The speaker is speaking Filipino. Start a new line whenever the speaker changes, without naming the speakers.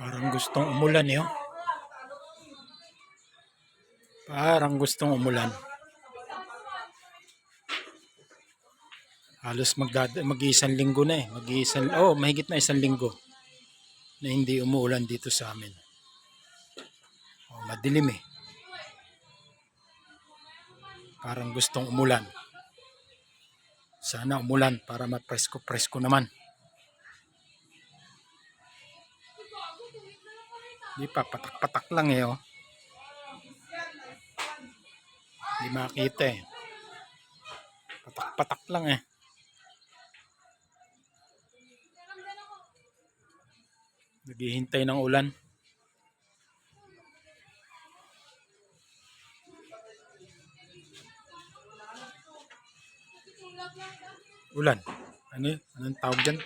Parang gustong umulan eh. Oh. Parang gustong umulan. Halos mag-iisang linggo na eh. Mahigit na isang linggo na hindi umuulan dito sa amin. Oh, madilim eh. Parang gustong umulan. Sana umulan para mapresko-presko naman. Hindi pa, patak-patak lang eh. Oh. Hindi makita eh. Patak-patak lang eh. Naghihintay ng ulan. Ulan. Anong tawag dyan?